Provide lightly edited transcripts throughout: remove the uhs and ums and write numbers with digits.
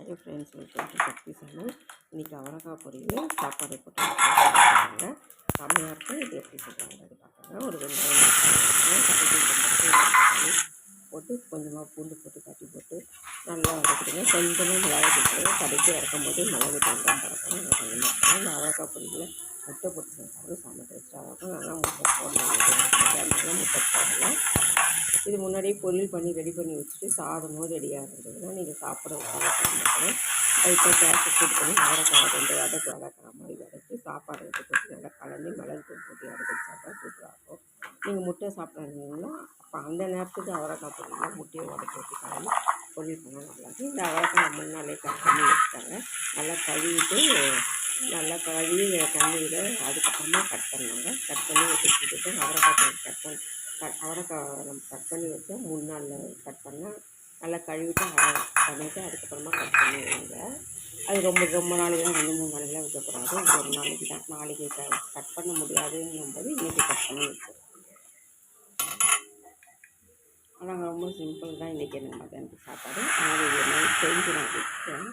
Hello friends, welcome to Shakti channel. இன்றைக்கி அவரைக்காய் பொரியல் சாப்பாடு போட்டு சொல்கிறாங்க. செம்மையாக இருக்கும். இது எப்படி சொல்கிறாங்க அது பார்க்குறாங்க. ஒரு வெங்காயம் தக்காளி போட்டு கொஞ்சமாக பூண்டு போட்டு தட்டி போட்டு நல்லா வதக்கிடுங்க. கொஞ்சமாக மிளகு போட்டு கடைக்கு இறக்கும் போது மிளகு தேங்காய் பறக்கணும். கொஞ்சமாக இந்த அவரைக்காய் பொரியலில் முட்டை போட்டு செஞ்சாலும் செம்ம டேஸ்ட்டாக இருக்கும். நல்லா முட்டை போடலாம், முட்டை போடலாம். இது முன்னாடியே பொரியல் பண்ணி ரெடி பண்ணி வச்சுட்டு சாதமும் ரெடியாக இருந்ததுன்னா நீங்கள் சாப்பிட உட்காந்து லைட்டாக கேஸை சூட் பண்ணி அவரைக்காய் ரெண்டு வதக்கிற மாதிரி வதக்கி சாப்பாடு எடுத்து போட்டு நல்லா கலந்து மிளகு தூள் போட்டு இறக்கி சாப்பிட்டா சூப்பராக இருக்கும். நீங்கள் முட்டை சாப்பிட்றீங்கன்னா அப்போ அந்த நேரத்துக்கு அவரைக்காய் பொரியல் முட்டையை உடச்சி ஊற்றி கலந்து பொரியல் பண்ணால் நல்லாயிருக்கும். இந்த அவரைக்காய் முன்னாலே கட் பண்ணி வச்சுட்டாங்க. நல்லா கழுவிட்டு நல்லா கழுவி தண்ணியில் அதுக்கப்புறமா கட் பண்ணாங்க. கட் பண்ணி வச்சுட்டு அவரைக்காய் அவரைக்காய் நம்ம கட் பண்ணி வச்சா 3 நாளில் கட் பண்ணால் நல்லா கழுவிட்டு பண்ணிவிட்டு அதுக்கப்புறமா கட் பண்ணி வைங்க. அது ரொம்ப நாளைக்கு தான் 2-3 நாளைக்கெலாம் வைக்கக்கூடாது. ஒரு நாளைக்கு தான். நாளைக்கு கட் பண்ண முடியாதுன்னும் போது இன்றைக்கி கட் பண்ணி வச்சோம். ஆனால் ரொம்ப சிம்பிள் தான் இன்றைக்கி எனக்கு மத்தியானத்துக்கு சாப்பாடு. ஆனால் இது மாதிரி செஞ்சு நான் வச்சேன்.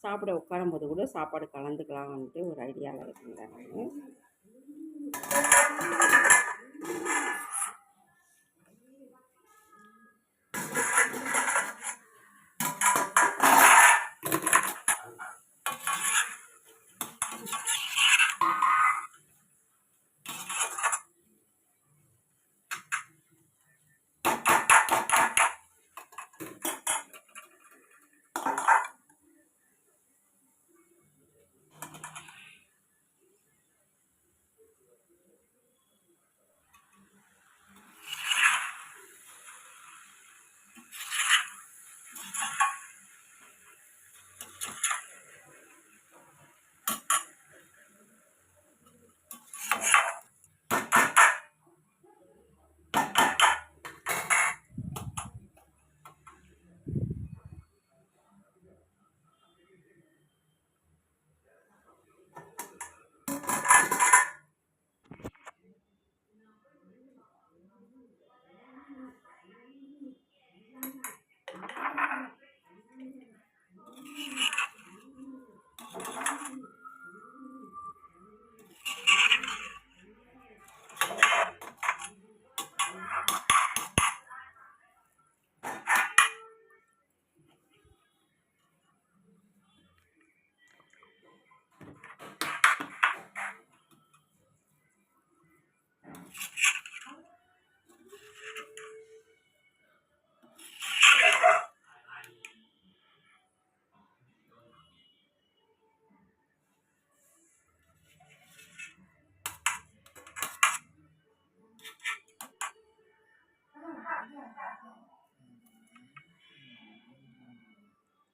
சாப்பிட உட்காரும்போது கூட சாப்பாடு கலந்துக்கலாம்ன்ட்டு ஒரு ஐடியாவில் இருந்தேன் நான்.